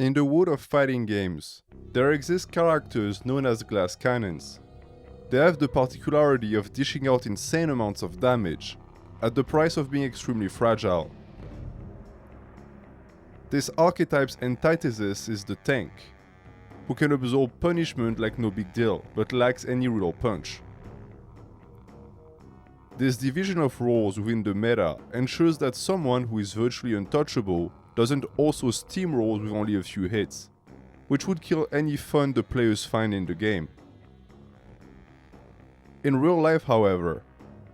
In the world of fighting games, there exist characters known as glass cannons. They have the particularity of dishing out insane amounts of damage, at the price of being extremely fragile. This archetype's antithesis is the tank, who can absorb punishment like no big deal, but lacks any real punch. This division of roles within the meta ensures that someone who is virtually untouchable doesn't also steamroll with only a few hits, which would kill any fun the players find in the game. In real life, however,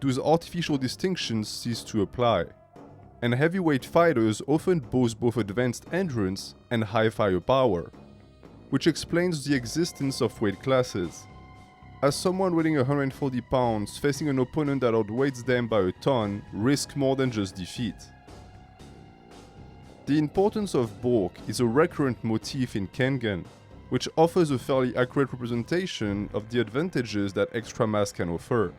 those artificial distinctions cease to apply, and heavyweight fighters often boast both advanced endurance and high firepower, which explains the existence of weight classes. As someone weighing 140 pounds facing an opponent that outweighs them by a ton risks more than just defeat. The importance of bulk is a recurrent motif in Kengan, which offers a fairly accurate representation of the advantages that extra mass can offer.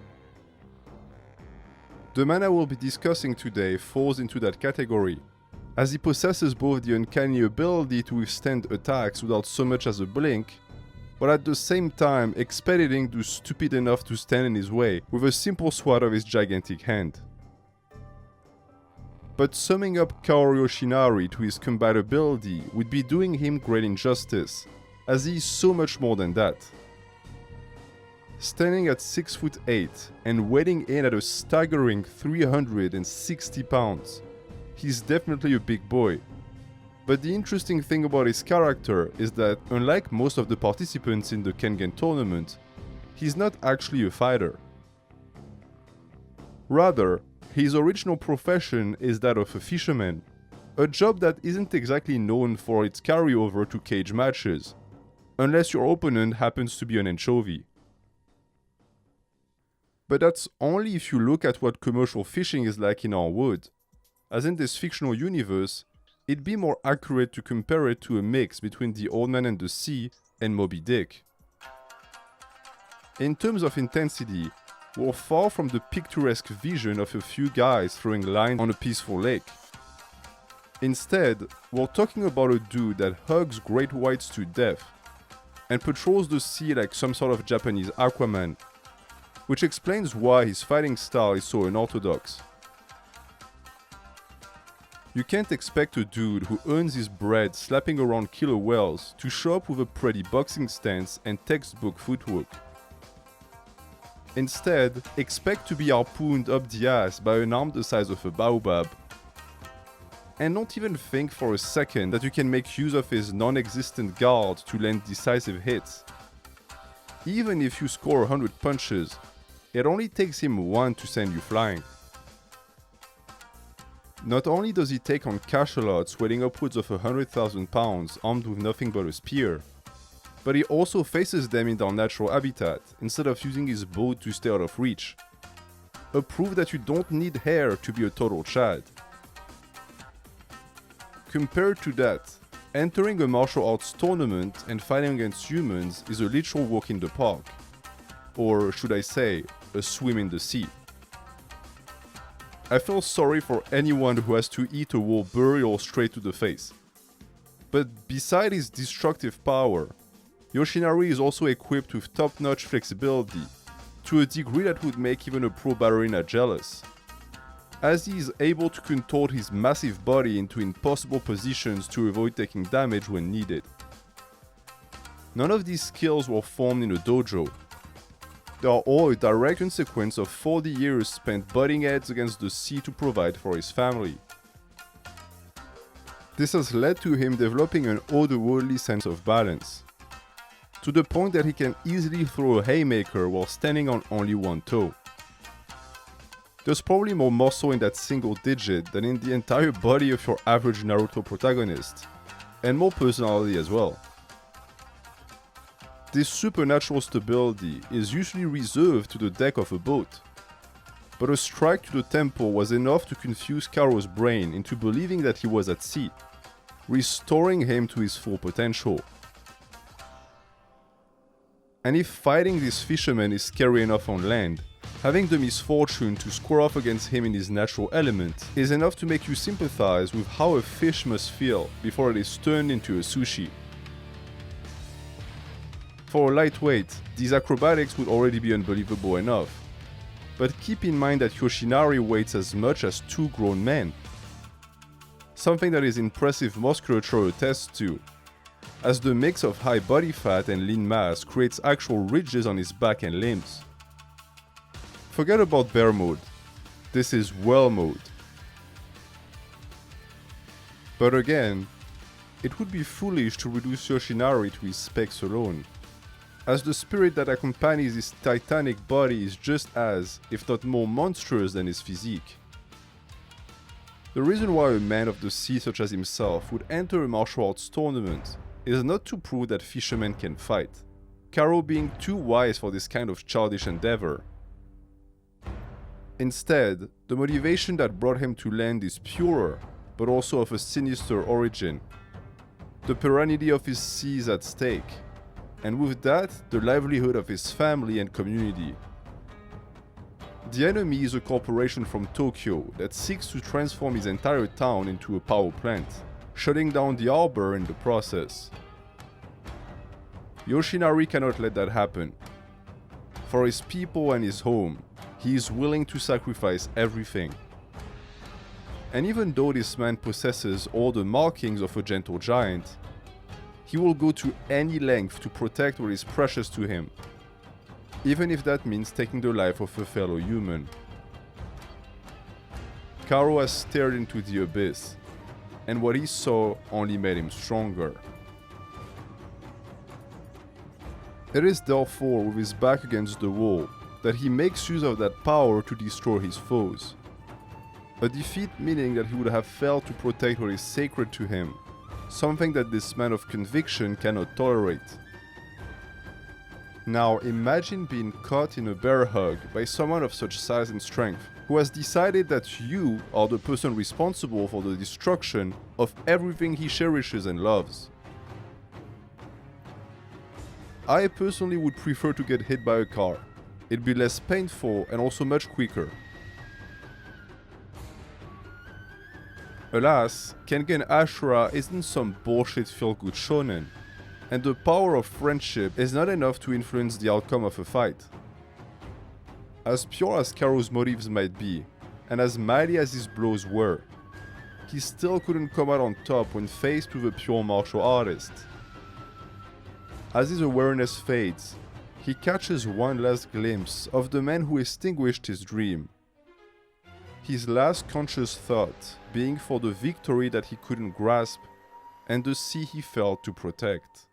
The man I will be discussing today falls into that category, as he possesses both the uncanny ability to withstand attacks without so much as a blink, but at the same time expediting those stupid enough to stand in his way with a simple swat of his gigantic hand. But summing up Kaoru Yoshinari to his combat ability would be doing him great injustice, as he is so much more than that. Standing at 6'8" and weighing in at a staggering 360 pounds, he's definitely a big boy. But the interesting thing about his character is that, unlike most of the participants in the Kengan tournament, he's not actually a fighter. Rather, his original profession is that of a fisherman, a job that isn't exactly known for its carryover to cage matches, unless your opponent happens to be an anchovy. But that's only if you look at what commercial fishing is like in our world, as in this fictional universe, it'd be more accurate to compare it to a mix between The Old Man and the Sea and Moby Dick. In terms of intensity, we're far from the picturesque vision of a few guys throwing lines on a peaceful lake. Instead, we're talking about a dude that hugs great whites to death and patrols the sea like some sort of Japanese Aquaman, which explains why his fighting style is so unorthodox. You can't expect a dude who earns his bread slapping around killer whales to show up with a pretty boxing stance and textbook footwork. Instead, expect to be harpooned up the ass by an arm the size of a baobab. And don't even think for a second that you can make use of his non-existent guard to land decisive hits. Even if you score 100 punches, it only takes him one to send you flying. Not only does he take on cachalots weighing upwards of 100,000 pounds armed with nothing but a spear, but he also faces them in their natural habitat instead of using his boat to stay out of reach. A proof that you don't need hair to be a total Chad. Compared to that, entering a martial arts tournament and fighting against humans is a literal walk in the park. Or should I say, a swim in the sea. I feel sorry for anyone who has to eat a whole burial straight to the face. But beside his destructive power, Yoshinari is also equipped with top-notch flexibility, to a degree that would make even a pro ballerina jealous, as he is able to contort his massive body into impossible positions to avoid taking damage when needed. None of these skills were formed in a dojo. They are all a direct consequence of 40 years spent butting heads against the sea to provide for his family. This has led to him developing an otherworldly sense of balance, to the point that he can easily throw a haymaker while standing on only one toe. There's probably more muscle in that single digit than in the entire body of your average Naruto protagonist, and more personality as well. This supernatural stability is usually reserved to the deck of a boat, but a strike to the temple was enough to confuse Kaoru's brain into believing that he was at sea, restoring him to his full potential. And if fighting this fisherman is scary enough on land, Having the misfortune to square off against him in his natural element is enough to make you sympathize with how a fish must feel before it is turned into a sushi. For a lightweight, these acrobatics would already be unbelievable enough. But keep in mind that Yoshinari weighs as much as 2 grown men. Something that his impressive musculature attests to, as the mix of high body fat and lean mass creates actual ridges on his back and limbs. Forget about bear mode. This is whale mode. But again, it would be foolish to reduce Yoshinari to his specs alone, as the spirit that accompanies his titanic body is just as, if not more monstrous than his physique. The reason why a man of the sea such as himself would enter a martial arts tournament is not to prove that fishermen can fight, Karo being too wise for this kind of childish endeavor. Instead, the motivation that brought him to land is purer, but also of a sinister origin. The perennity of his sea is at stake, and with that, the livelihood of his family and community. The enemy is a corporation from Tokyo that seeks to transform his entire town into a power plant, shutting down the harbor in the process. Yoshinari cannot let that happen. For his people and his home, he is willing to sacrifice everything. And even though this man possesses all the markings of a gentle giant, he will go to any length to protect what is precious to him, even if that means taking the life of a fellow human. Karo has stared into the abyss, and what he saw only made him stronger. It is therefore with his back against the wall that he makes use of that power to destroy his foes. A defeat meaning that he would have failed to protect what is sacred to him, something that this man of conviction cannot tolerate. Now imagine being caught in a bear hug by someone of such size and strength, who has decided that you are the person responsible for the destruction of everything he cherishes and loves. I personally would prefer to get hit by a car. It'd be less painful and also much quicker. Alas, Kengan Ashura isn't some bullshit feel-good shonen, and the power of friendship is not enough to influence the outcome of a fight. As pure as Karo's motives might be, and as mighty as his blows were, he still couldn't come out on top when faced with a pure martial artist. As his awareness fades, he catches one last glimpse of the man who extinguished his dream. His last conscious thought being for the victory that he couldn't grasp and the sea he failed to protect.